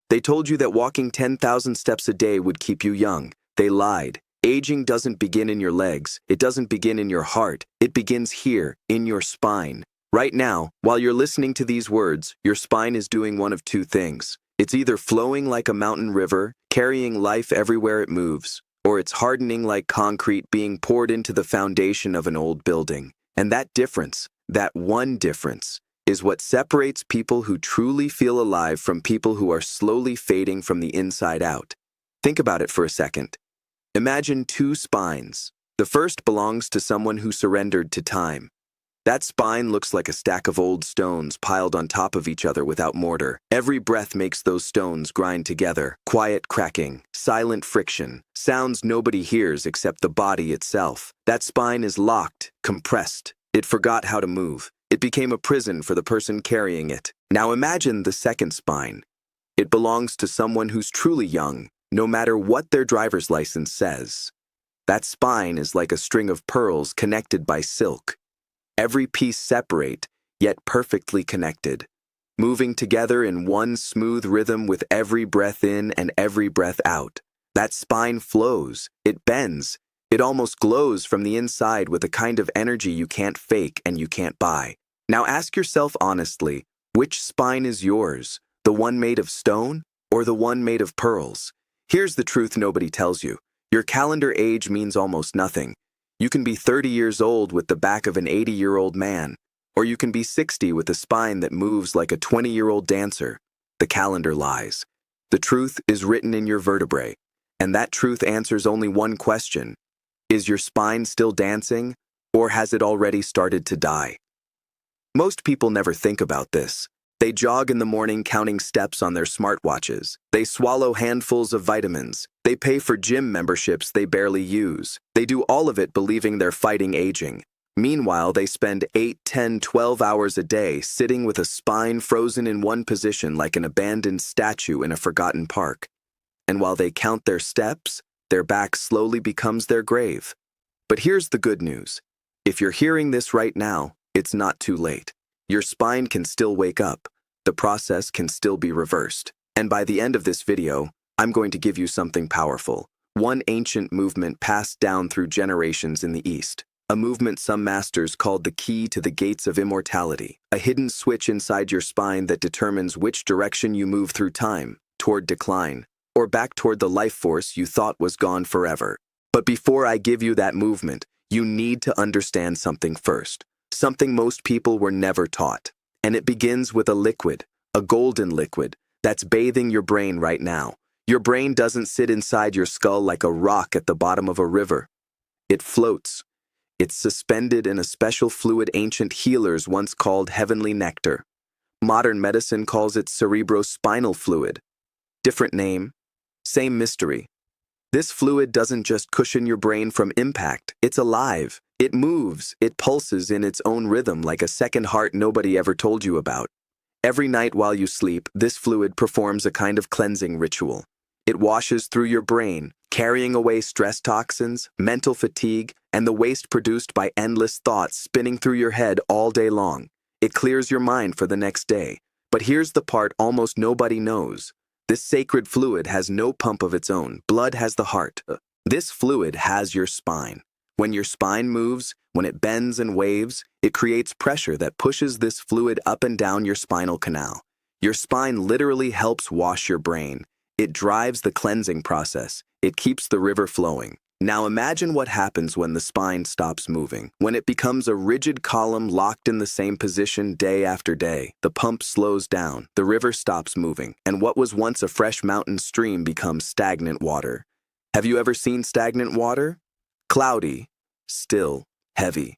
They told you that walking 10,000 steps a day would keep you young. They lied. Aging doesn't begin in your legs. It doesn't begin in your heart. It begins here, in your spine. Right now, while you're listening to these words, your spine is doing one of two things. It's either flowing like a mountain river, carrying life everywhere it moves, or it's hardening like concrete being poured into the foundation of an old building. And that difference, that one difference, is what separates people who truly feel alive from people who are slowly fading from the inside out. Think about it for a second. Imagine two spines. The first belongs to someone who surrendered to time. That spine looks like a stack of old stones piled on top of each other without mortar. Every breath makes those stones grind together. Quiet cracking, silent friction, sounds nobody hears except the body itself. That spine is locked, compressed. It forgot how to move. It became a prison for the person carrying it. Now imagine the second spine. It belongs to someone who's truly young, no matter what their driver's license says. That spine is like a string of pearls connected by silk. Every piece separate, yet perfectly connected, moving together in one smooth rhythm with every breath in and every breath out. That spine flows, it bends, it almost glows from the inside with a kind of energy you can't fake and you can't buy. Now ask yourself honestly, which spine is yours? The one made of stone or the one made of pearls? Here's the truth nobody tells you. Your calendar age means almost nothing. You can be 30 years old with the back of an 80-year-old man, or you can be 60 with a spine that moves like a 20-year-old dancer. The calendar lies. The truth is written in your vertebrae, and that truth answers only one question. Is your spine still dancing, or has it already started to die? Most people never think about this. They jog in the morning counting steps on their smartwatches. They swallow handfuls of vitamins. They pay for gym memberships they barely use. They do all of it believing they're fighting aging. Meanwhile, they spend 8, 10, 12 hours a day sitting with a spine frozen in one position like an abandoned statue in a forgotten park. And while they count their steps, their back slowly becomes their grave. But here's the good news. If you're hearing this right now, it's not too late. Your spine can still wake up. The process can still be reversed. And by the end of this video, I'm going to give you something powerful. One ancient movement passed down through generations in the East. A movement some masters called the key to the gates of immortality. A hidden switch inside your spine that determines which direction you move through time, toward decline, or back toward the life force you thought was gone forever. But before I give you that movement, you need to understand something first. Something most people were never taught. And it begins with a liquid, a golden liquid, that's bathing your brain right now. Your brain doesn't sit inside your skull like a rock at the bottom of a river. It floats. It's suspended in a special fluid ancient healers once called heavenly nectar. Modern medicine calls it cerebrospinal fluid. Different name, same mystery. This fluid doesn't just cushion your brain from impact, it's alive. It moves, it pulses in its own rhythm like a second heart nobody ever told you about. Every night while you sleep, this fluid performs a kind of cleansing ritual. It washes through your brain, carrying away stress toxins, mental fatigue, and the waste produced by endless thoughts spinning through your head all day long. It clears your mind for the next day. But here's the part almost nobody knows. This sacred fluid has no pump of its own. Blood has the heart. This fluid has your spine. When your spine moves, when it bends and waves, it creates pressure that pushes this fluid up and down your spinal canal. Your spine literally helps wash your brain. It drives the cleansing process. It keeps the river flowing. Now imagine what happens when the spine stops moving. When it becomes a rigid column locked in the same position day after day, the pump slows down, the river stops moving, and what was once a fresh mountain stream becomes stagnant water. Have you ever seen stagnant water? Cloudy, still, heavy.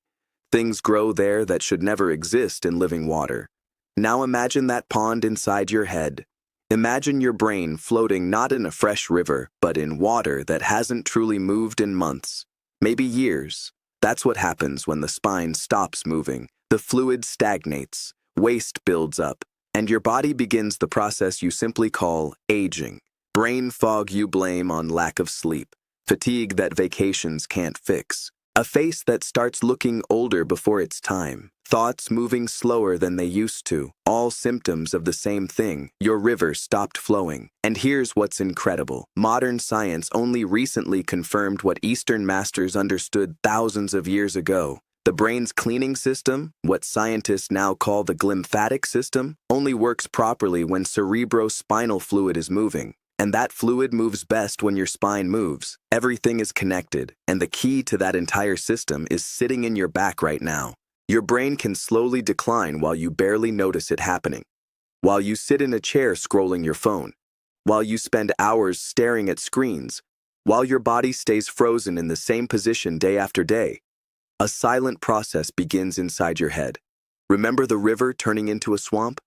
Things grow there that should never exist in living water. Now imagine that pond inside your head. Imagine your brain floating not in a fresh river, but in water that hasn't truly moved in months, maybe years. That's what happens when the spine stops moving. The fluid stagnates, waste builds up, and your body begins the process you simply call aging. Brain fog you blame on lack of sleep. Fatigue that vacations can't fix. A face that starts looking older before its time. thoughts moving slower than they used to, all symptoms of the same thing. Your river stopped flowing. And here's what's incredible. Modern science only recently confirmed what Eastern masters understood thousands of years ago. The brain's cleaning system, what scientists now call the glymphatic system, only works properly when cerebrospinal fluid is moving. And that fluid moves best when your spine moves. Everything is connected, and the key to that entire system is sitting in your back right now. Your brain can slowly decline while you barely notice it happening. While you sit in a chair scrolling your phone. While you spend hours staring at screens. While your body stays frozen in the same position day after day. A silent process begins inside your head. Remember the river turning into a swamp?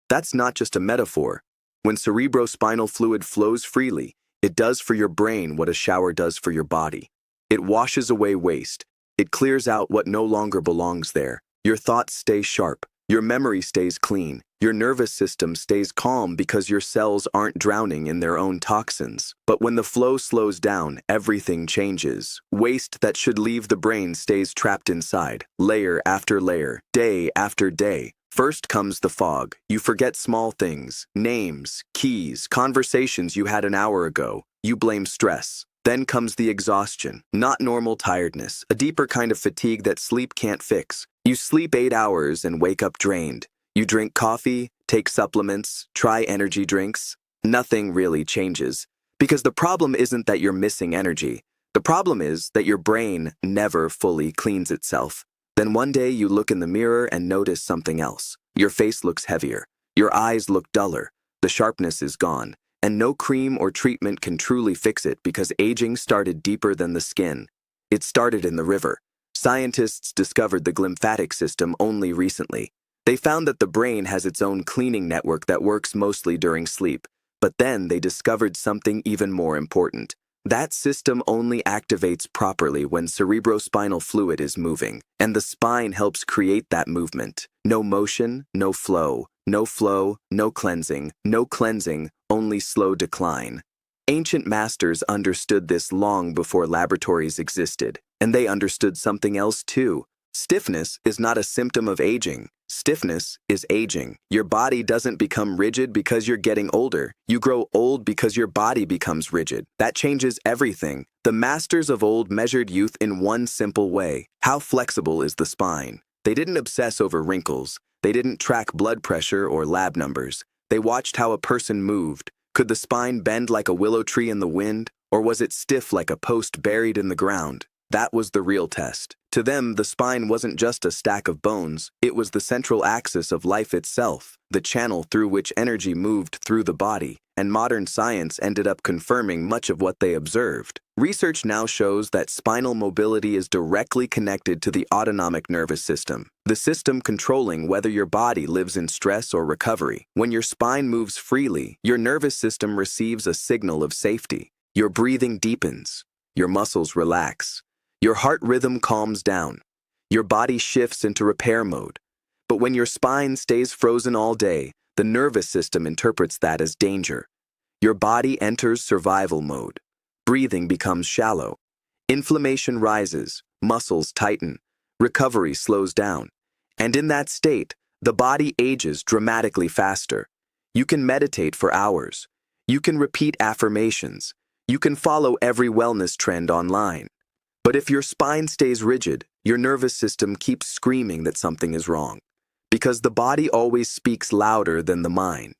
That's not just a metaphor. When cerebrospinal fluid flows freely, it does for your brain what a shower does for your body. It washes away waste. It clears out what no longer belongs there. Your thoughts stay sharp. Your memory stays clean. Your nervous system stays calm because your cells aren't drowning in their own toxins. But when the flow slows down, everything changes. Waste that should leave the brain stays trapped inside, layer after layer, day after day. First comes the fog. You forget small things, names, keys, conversations you had an hour ago. You blame stress. Then comes the exhaustion, not normal tiredness, a deeper kind of fatigue that sleep can't fix. You sleep 8 hours and wake up drained. You drink coffee, take supplements, try energy drinks. Nothing really changes. Because the problem isn't that you're missing energy. The problem is that your brain never fully cleans itself. Then one day you look in the mirror and notice something else. Your face looks heavier. Your eyes look duller. The sharpness is gone. And no cream or treatment can truly fix it because aging started deeper than the skin. It started in the river. Scientists discovered the glymphatic system only recently. They found that the brain has its own cleaning network that works mostly during sleep. But then they discovered something even more important. That system only activates properly when cerebrospinal fluid is moving, and the spine helps create that movement. No motion, no flow. No flow, no cleansing, only slow decline. Ancient masters understood this long before laboratories existed, and they understood something else too. Stiffness is not a symptom of aging. Stiffness is aging. Your body doesn't become rigid because you're getting older. You grow old because your body becomes rigid. That changes everything. The masters of old measured youth in one simple way. How flexible is the spine? They didn't obsess over wrinkles. They didn't track blood pressure or lab numbers. They watched how a person moved. Could the spine bend like a willow tree in the wind, or was it stiff like a post buried in the ground? That was the real test. To them, the spine wasn't just a stack of bones. It was the central axis of life itself, the channel through which energy moved through the body, and modern science ended up confirming much of what they observed. Research now shows that spinal mobility is directly connected to the autonomic nervous system, the system controlling whether your body lives in stress or recovery. When your spine moves freely, your nervous system receives a signal of safety. Your breathing deepens. Your muscles relax. Your heart rhythm calms down. Your body shifts into repair mode. But when your spine stays frozen all day, the nervous system interprets that as danger. Your body enters survival mode. Breathing becomes shallow. Inflammation rises. Muscles tighten. Recovery slows down. And in that state, the body ages dramatically faster. You can meditate for hours. You can repeat affirmations. You can follow every wellness trend online. But if your spine stays rigid, your nervous system keeps screaming that something is wrong. Because the body always speaks louder than the mind.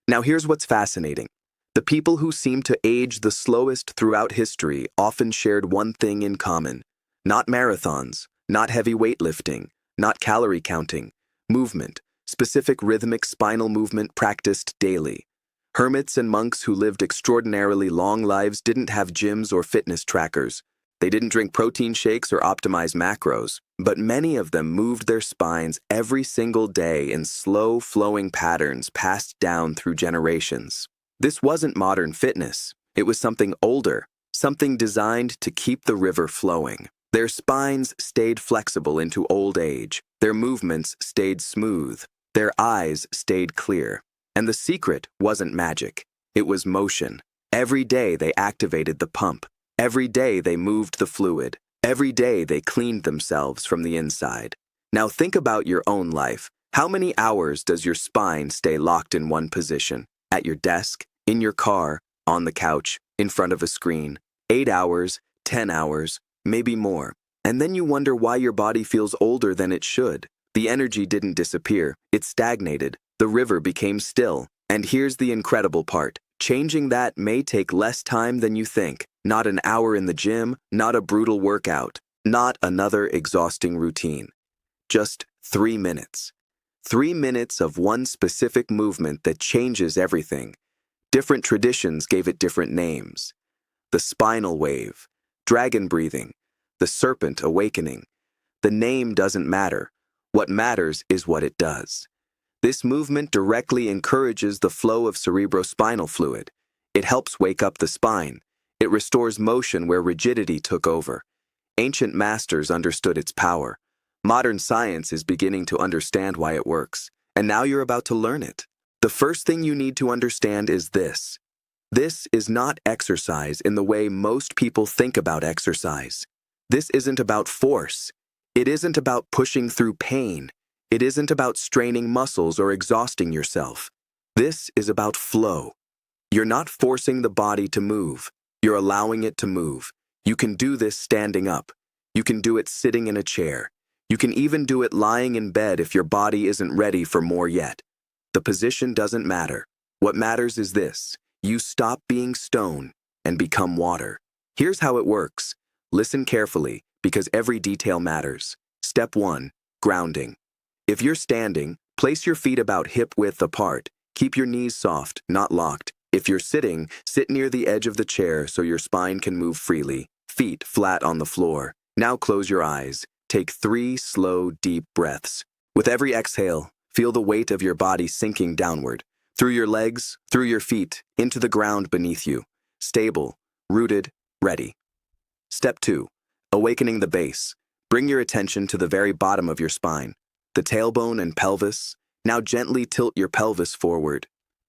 Now here's what's fascinating. The people who seem to age the slowest throughout history often shared one thing in common. Not marathons, not heavy weightlifting, not calorie counting. Movement, specific rhythmic spinal movement practiced daily. Hermits and monks who lived extraordinarily long lives didn't have gyms or fitness trackers. They didn't drink protein shakes or optimize macros, but many of them moved their spines every single day in slow, flowing patterns passed down through generations. This wasn't modern fitness. It was something older, something designed to keep the river flowing. Their spines stayed flexible into old age. Their movements stayed smooth. Their eyes stayed clear. And the secret wasn't magic. It was motion. Every day they activated the pump. Every day they moved the fluid. Every day they cleaned themselves from the inside. Now think about your own life. How many hours does your spine stay locked in one position? At your desk, in your car, on the couch, in front of a screen? 8 hours, 10 hours, maybe more. And then you wonder why your body feels older than it should. The energy didn't disappear, it stagnated. The river became still. And here's the incredible part. Changing that may take less time than you think. Not an hour in the gym, not a brutal workout, not another exhausting routine. Just 3 minutes. 3 minutes of one specific movement that changes everything. Different traditions gave it different names. The spinal wave, dragon breathing, the serpent awakening. The name doesn't matter. What matters is what it does. This movement directly encourages the flow of cerebrospinal fluid. It helps wake up the spine. It restores motion where rigidity took over. Ancient masters understood its power. Modern science is beginning to understand why it works, and now you're about to learn it. The first thing you need to understand is this. This is not exercise in the way most people think about exercise. This isn't about force. It isn't about pushing through pain. It isn't about straining muscles or exhausting yourself. This is about flow. You're not forcing the body to move. You're allowing it to move. You can do this standing up. You can do it sitting in a chair. You can even do it lying in bed if your body isn't ready for more yet. The position doesn't matter. What matters is this. You stop being stone and become water. Here's how it works. Listen carefully, because every detail matters. Step 1. Grounding. If you're standing, place your feet about hip-width apart. Keep your knees soft, not locked. If you're sitting, sit near the edge of the chair so your spine can move freely. Feet flat on the floor. Now close your eyes. Take 3 slow, deep breaths. With every exhale, feel the weight of your body sinking downward, through your legs, through your feet, into the ground beneath you. Stable, rooted, ready. Step 2. Awakening the base. Bring your attention to the very bottom of your spine, the tailbone and pelvis. Now gently tilt your pelvis forward.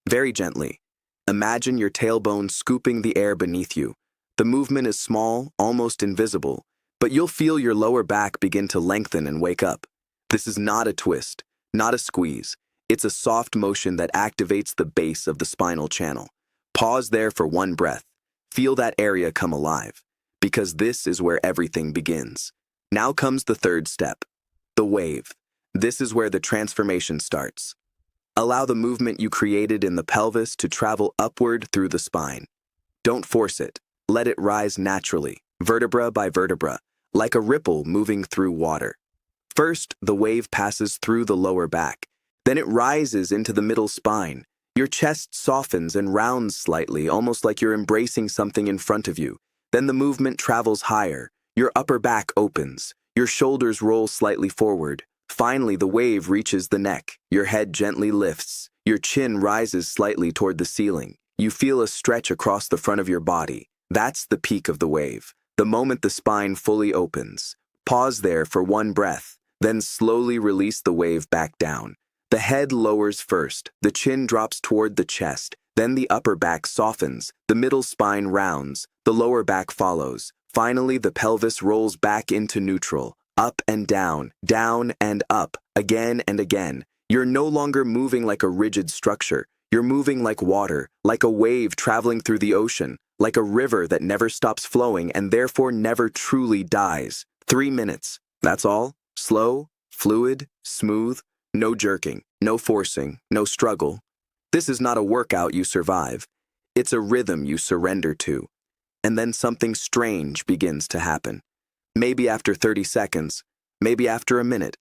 Very gently. Imagine your tailbone scooping the air beneath you. The movement is small, almost invisible, but you'll feel your lower back begin to lengthen and wake up. This is not a twist, not a squeeze. It's a soft motion that activates the base of the spinal channel. Pause there for one breath. Feel that area come alive, because this is where everything begins. Now comes the third step, the wave. This is where the transformation starts. Allow the movement you created in the pelvis to travel upward through the spine. Don't force it. Let it rise naturally, vertebra by vertebra, like a ripple moving through water. First, the wave passes through the lower back. Then it rises into the middle spine. Your chest softens and rounds slightly, almost like you're embracing something in front of you. Then the movement travels higher. Your upper back opens. Your shoulders roll slightly forward. Finally, the wave reaches the neck. Your head gently lifts. Your chin rises slightly toward the ceiling. You feel a stretch across the front of your body. That's the peak of the wave. The moment the spine fully opens. Pause there for one breath, then slowly release the wave back down. The head lowers first, the chin drops toward the chest, then the upper back softens, the middle spine rounds, the lower back follows. Finally, the pelvis rolls back into neutral, up and down and up, again and again. You're no longer moving like a rigid structure. You're moving like water, like a wave traveling through the ocean, like a river that never stops flowing and therefore never truly dies. 3 minutes. That's all. Slow, fluid, smooth, no jerking, no forcing, no struggle. This is not a workout you survive. It's a rhythm you surrender to. And then something strange begins to happen. Maybe after 30 seconds, maybe after a minute,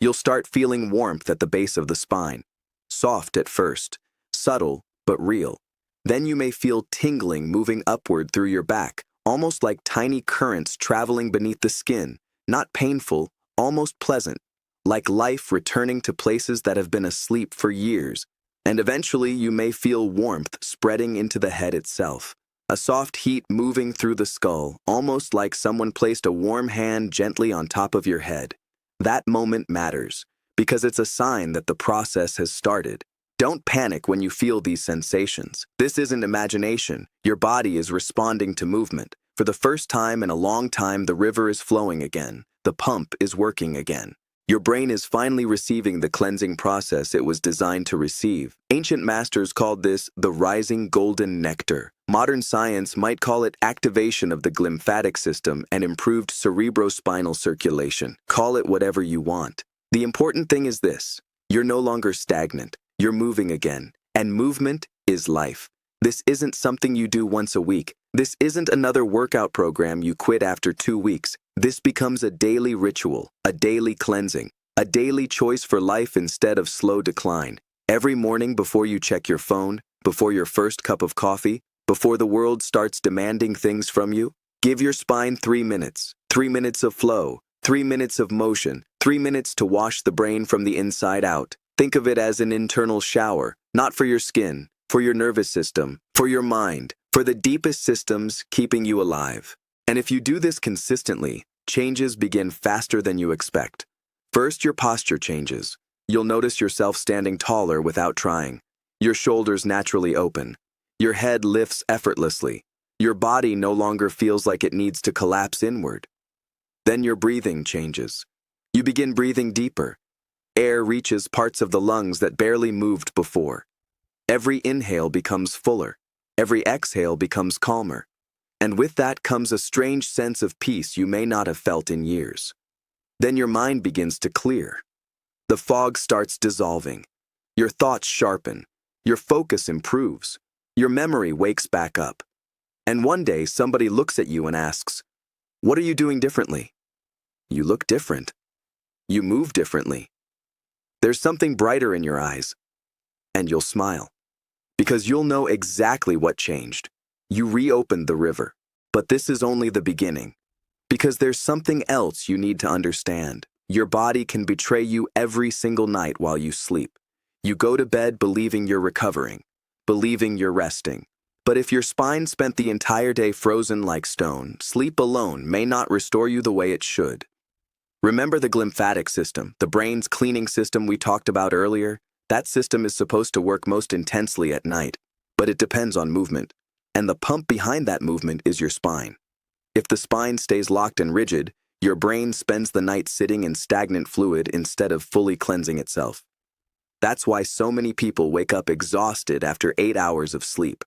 you'll start feeling warmth at the base of the spine. Soft at first, subtle but real. Then you may feel tingling moving upward through your back, almost like tiny currents traveling beneath the skin. Not painful, almost pleasant, like life returning to places that have been asleep for years. And eventually you may feel warmth spreading into the head itself. A soft heat moving through the skull, almost like someone placed a warm hand gently on top of your head. That moment matters, because it's a sign that the process has started. Don't panic when you feel these sensations. This isn't imagination. Your body is responding to movement. For the first time in a long time, the river is flowing again. The pump is working again. Your brain is finally receiving the cleansing process it was designed to receive. Ancient masters called this the rising golden nectar. Modern science might call it activation of the glymphatic system and improved cerebrospinal circulation. Call it whatever you want. The important thing is this: you're no longer stagnant. You're moving again. And movement is life. This isn't something you do once a week. This isn't another workout program you quit after 2 weeks. This becomes a daily ritual, a daily cleansing, a daily choice for life instead of slow decline. Every morning before you check your phone, before your first cup of coffee, before the world starts demanding things from you, give your spine 3 minutes. 3 minutes of flow, 3 minutes of motion, 3 minutes to wash the brain from the inside out. Think of it as an internal shower, not for your skin, for your nervous system, for your mind, for the deepest systems keeping you alive. And if you do this consistently, changes begin faster than you expect. First, your posture changes. You'll notice yourself standing taller without trying. Your shoulders naturally open. Your head lifts effortlessly. Your body no longer feels like it needs to collapse inward. Then your breathing changes. You begin breathing deeper. Air reaches parts of the lungs that barely moved before. Every inhale becomes fuller. Every exhale becomes calmer. And with that comes a strange sense of peace you may not have felt in years. Then your mind begins to clear. The fog starts dissolving. Your thoughts sharpen. Your focus improves. Your memory wakes back up. And one day somebody looks at you and asks, "What are you doing differently?" You look different. You move differently. There's something brighter in your eyes. And you'll smile. Because you'll know exactly what changed. You reopened the river. But this is only the beginning. Because there's something else you need to understand. Your body can betray you every single night while you sleep. You go to bed believing you're recovering, believing you're resting. But if your spine spent the entire day frozen like stone, sleep alone may not restore you the way it should. Remember the glymphatic system, the brain's cleaning system we talked about earlier? That system is supposed to work most intensely at night, but it depends on movement. And the pump behind that movement is your spine. If the spine stays locked and rigid, your brain spends the night sitting in stagnant fluid instead of fully cleansing itself. That's why so many people wake up exhausted after 8 hours of sleep.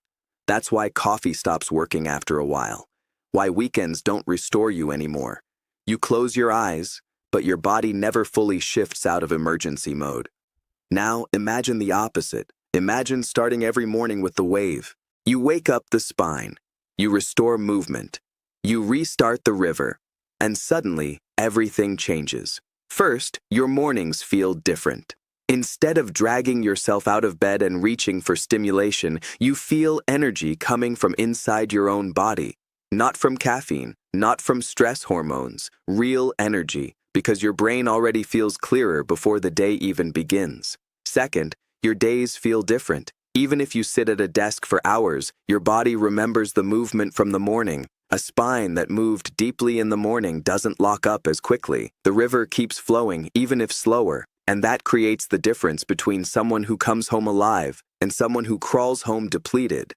That's why coffee stops working after a while. Why weekends don't restore you anymore. You close your eyes, but your body never fully shifts out of emergency mode. Now, imagine the opposite. Imagine starting every morning with the wave. You wake up the spine. You restore movement. You restart the river. And suddenly, everything changes. First, your mornings feel different. Instead of dragging yourself out of bed and reaching for stimulation, you feel energy coming from inside your own body. Not from caffeine, not from stress hormones, real energy, because your brain already feels clearer before the day even begins. Second, your days feel different. Even if you sit at a desk for hours, your body remembers the movement from the morning. A spine that moved deeply in the morning doesn't lock up as quickly. The river keeps flowing, even if slower, and that creates the difference between someone who comes home alive and someone who crawls home depleted.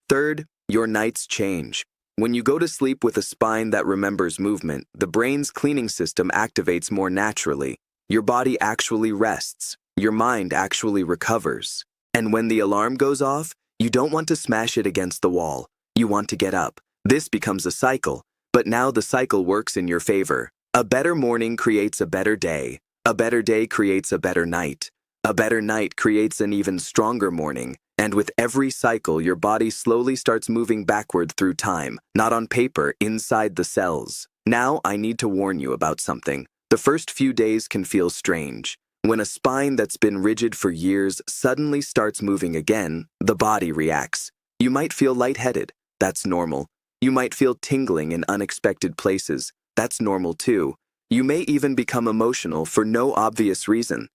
Third, your nights change. When you go to sleep with a spine that remembers movement, the brain's cleaning system activates more naturally. Your body actually rests. Your mind actually recovers. And when the alarm goes off, you don't want to smash it against the wall. You want to get up. This becomes a cycle, but now the cycle works in your favor. A better morning creates a better day. A better day creates a better night. A better night creates an even stronger morning. And with every cycle, your body slowly starts moving backward through time, not on paper, inside the cells. Now, I need to warn you about something. The first few days can feel strange. When a spine that's been rigid for years suddenly starts moving again, the body reacts. You might feel lightheaded. That's normal. You might feel tingling in unexpected places. That's normal too. You may even become emotional for no obvious reason.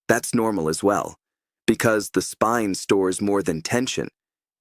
That's normal as well. Because the spine stores more than tension.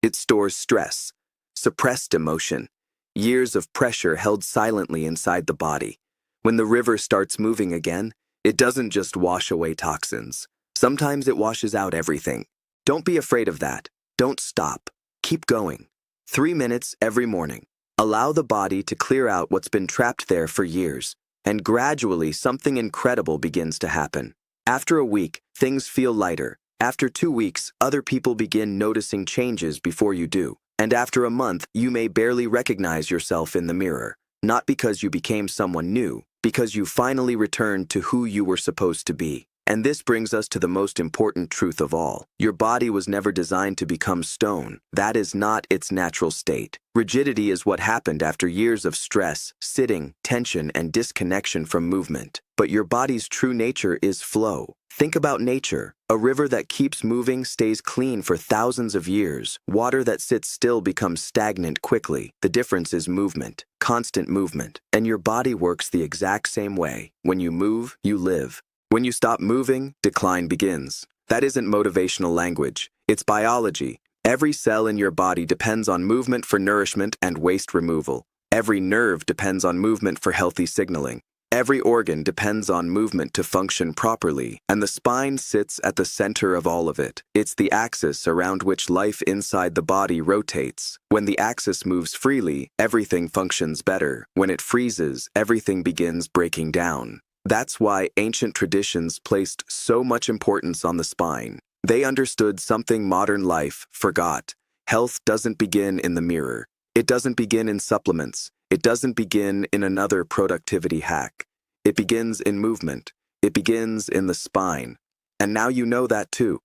It stores stress, suppressed emotion, years of pressure held silently inside the body. When the river starts moving again, it doesn't just wash away toxins. Sometimes it washes out everything. Don't be afraid of that. Don't stop. Keep going. 3 minutes every morning. Allow the body to clear out what's been trapped there for years. and gradually something incredible begins to happen. After a week, things feel lighter. After 2 weeks, other people begin noticing changes before you do. And after a month, you may barely recognize yourself in the mirror. Not because you became someone new, because you finally returned to who you were supposed to be. And this brings us to the most important truth of all. Your body was never designed to become stone. That is not its natural state. Rigidity is what happened after years of stress, sitting, tension, and disconnection from movement. But your body's true nature is flow. Think about nature. A river that keeps moving stays clean for thousands of years. Water that sits still becomes stagnant quickly. The difference is movement, constant movement. And your body works the exact same way. When you move, you live. When you stop moving, decline begins. That isn't motivational language. It's biology. Every cell in your body depends on movement for nourishment and waste removal. Every nerve depends on movement for healthy signaling. Every organ depends on movement to function properly, and the spine sits at the center of all of it. It's the axis around which life inside the body rotates. When the axis moves freely, everything functions better. When it freezes, everything begins breaking down. That's why ancient traditions placed so much importance on the spine. They understood something modern life forgot. Health doesn't begin in the mirror. It doesn't begin in supplements. It doesn't begin in another productivity hack. It begins in movement. It begins in the spine. And now you know that too.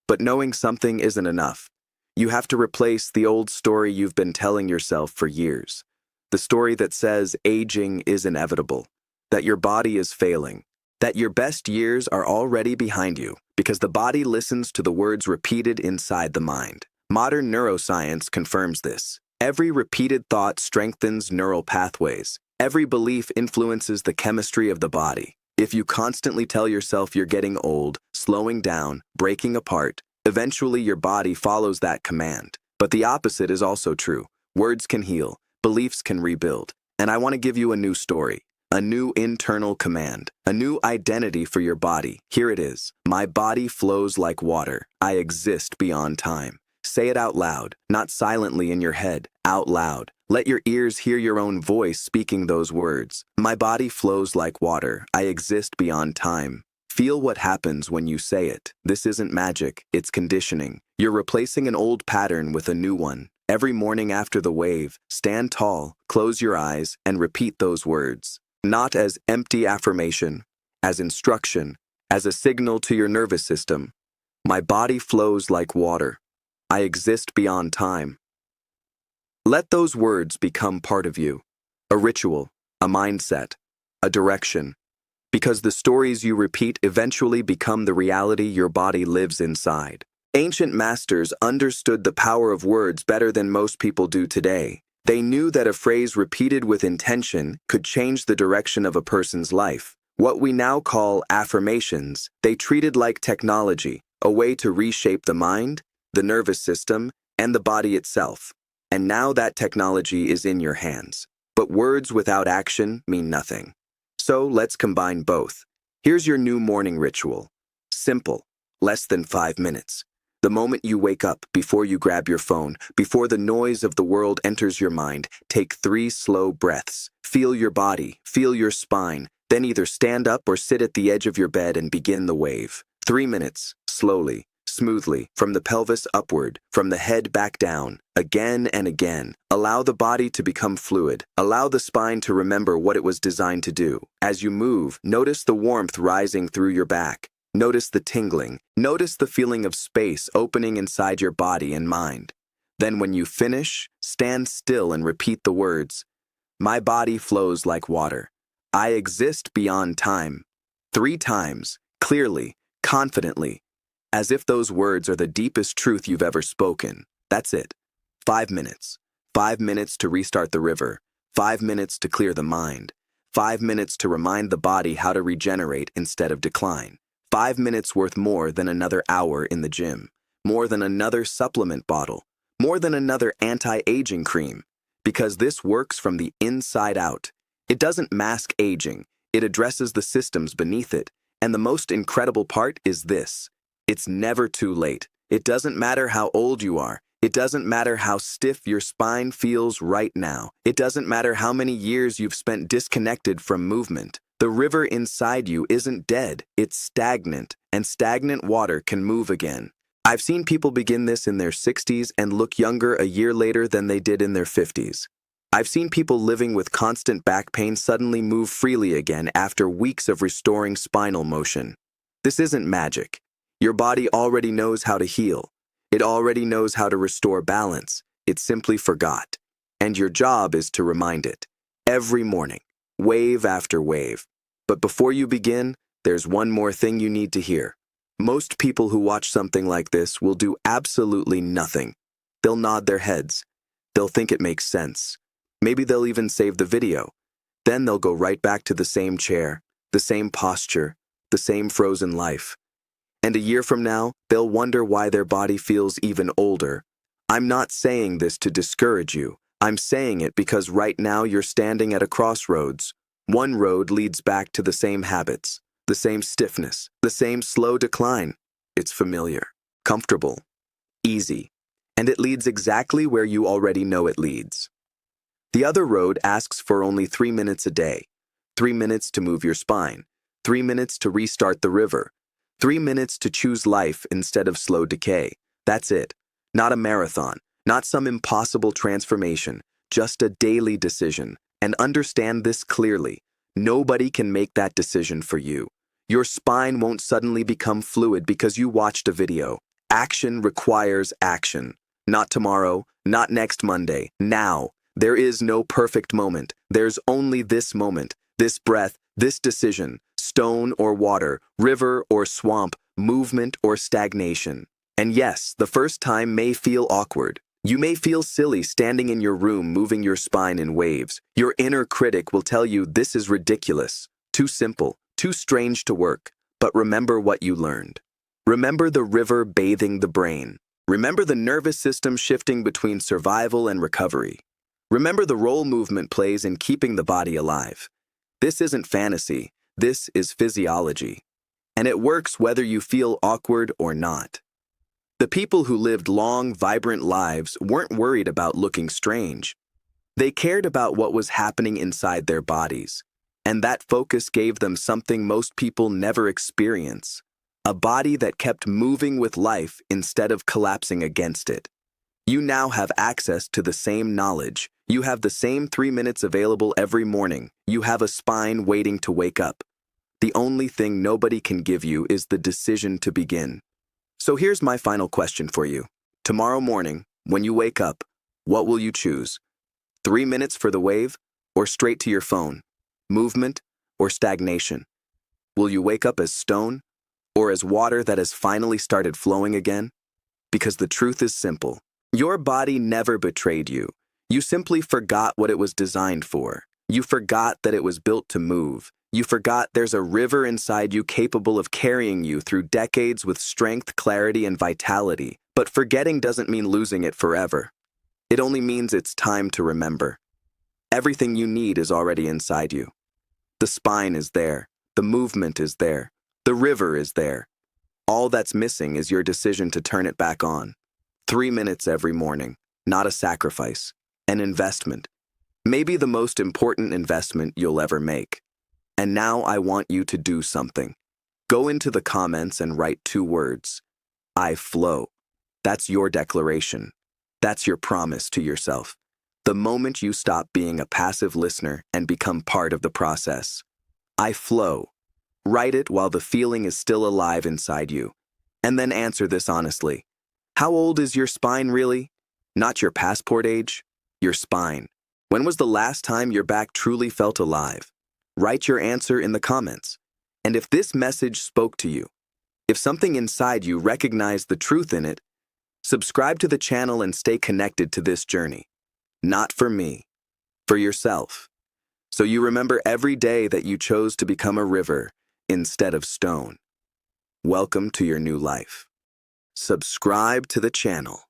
But knowing something isn't enough. You have to replace the old story you've been telling yourself for years. The story that says aging is inevitable, that your body is failing, that your best years are already behind you, because the body listens to the words repeated inside the mind. Modern neuroscience confirms this. Every repeated thought strengthens neural pathways. Every belief influences the chemistry of the body. If you constantly tell yourself you're getting old, slowing down, breaking apart, eventually your body follows that command. But the opposite is also true. Words can heal, beliefs can rebuild. And I want to give you a new story. A new internal command, a new identity for your body. Here it is. My body flows like water. I exist beyond time. Say it out loud, not silently in your head, out loud. Let your ears hear your own voice speaking those words. My body flows like water. I exist beyond time. Feel what happens when you say it. This isn't magic, it's conditioning. You're replacing an old pattern with a new one. Every morning after the wave, stand tall, close your eyes, and repeat those words. Not as empty affirmation, as instruction, as a signal to your nervous system. My body flows like water. I exist beyond time. Let those words become part of you. A ritual, a mindset, a direction. Because the stories you repeat eventually become the reality your body lives inside. Ancient masters understood the power of words better than most people do today. They knew that a phrase repeated with intention could change the direction of a person's life. What we now call affirmations, they treated like technology, a way to reshape the mind, the nervous system, and the body itself. And now that technology is in your hands. But words without action mean nothing. So let's combine both. Here's your new morning ritual. Simple, less than 5 minutes. The moment you wake up, before you grab your phone, before the noise of the world enters your mind, take 3 slow breaths. Feel your body, feel your spine, then either stand up or sit at the edge of your bed and begin the wave. 3 minutes, slowly, smoothly, from the pelvis upward, from the head back down, again and again. Allow the body to become fluid. Allow the spine to remember what it was designed to do. As you move, notice the warmth rising through your back. Notice the tingling. Notice the feeling of space opening inside your body and mind. Then when you finish, stand still and repeat the words. My body flows like water. I exist beyond time. 3 times, clearly, confidently, as if those words are the deepest truth you've ever spoken. That's it. 5 minutes. 5 minutes to restart the river. 5 minutes to clear the mind. 5 minutes to remind the body how to regenerate instead of decline. 5 minutes worth more than another hour in the gym, more than another supplement bottle, more than another anti-aging cream, because this works from the inside out. It doesn't mask aging, it addresses the systems beneath it, and the most incredible part is this. It's never too late. It doesn't matter how old you are, It doesn't matter how stiff your spine feels right now. It doesn't matter how many years you've spent disconnected from movement. The river inside you isn't dead, it's stagnant, and stagnant water can move again. I've seen people begin this in their 60s and look younger a year later than they did in their 50s. I've seen people living with constant back pain suddenly move freely again after weeks of restoring spinal motion. This isn't magic. Your body already knows how to heal. It already knows how to restore balance. It simply forgot. And your job is to remind it. Every morning, wave after wave. But before you begin, there's one more thing you need to hear. Most people who watch something like this will do absolutely nothing. They'll nod their heads. They'll think it makes sense. Maybe they'll even save the video. Then they'll go right back to the same chair, the same posture, the same frozen life. And a year from now, they'll wonder why their body feels even older. I'm not saying this to discourage you. I'm saying it because right now you're standing at a crossroads. One road leads back to the same habits, the same stiffness, the same slow decline. It's familiar, comfortable, easy, and it leads exactly where you already know it leads. The other road asks for only 3 minutes a day, 3 minutes to move your spine, 3 minutes to restart the river, 3 minutes to choose life instead of slow decay. That's it. Not a marathon, not some impossible transformation, just a daily decision. And understand this clearly. Nobody can make that decision for you. Your spine won't suddenly become fluid because you watched a video. Action requires action. Not tomorrow, not next Monday, now. There is no perfect moment. There's only this moment, this breath, this decision. Stone or water, river or swamp, movement or stagnation. And yes, the first time may feel awkward. You may feel silly standing in your room moving your spine in waves. Your inner critic will tell you this is ridiculous, too simple, too strange to work. But remember what you learned. Remember the river bathing the brain. Remember the nervous system shifting between survival and recovery. Remember the role movement plays in keeping the body alive. This isn't fantasy. This is physiology, and it works whether you feel awkward or not. The people who lived long, vibrant lives weren't worried about looking strange. They cared about what was happening inside their bodies, and that focus gave them something most people never experience, a body that kept moving with life instead of collapsing against it. You now have access to the same knowledge. You have the same 3 minutes available every morning. You have a spine waiting to wake up. The only thing nobody can give you is the decision to begin. So here's my final question for you. Tomorrow morning, when you wake up, what will you choose? 3 minutes for the wave, or straight to your phone? Movement, or stagnation? Will you wake up as stone, or as water that has finally started flowing again? Because the truth is simple. Your body never betrayed you. You simply forgot what it was designed for. You forgot that it was built to move. You forgot there's a river inside you capable of carrying you through decades with strength, clarity, and vitality. But forgetting doesn't mean losing it forever. It only means it's time to remember. Everything you need is already inside you. The spine is there. The movement is there. The river is there. All that's missing is your decision to turn it back on. 3 minutes every morning, not a sacrifice, an investment. Maybe the most important investment you'll ever make. And now I want you to do something. Go into the comments and write 2 words. I flow. That's your declaration. That's your promise to yourself. The moment you stop being a passive listener and become part of the process. I flow. Write it while the feeling is still alive inside you. And then answer this honestly. How old is your spine really? Not your passport age, your spine. When was the last time your back truly felt alive? Write your answer in the comments. And if this message spoke to you, if something inside you recognized the truth in it, subscribe to the channel and stay connected to this journey. Not for me, for yourself. So you remember every day that you chose to become a river instead of stone. Welcome to your new life. Subscribe to the channel.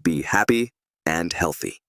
Be happy and healthy.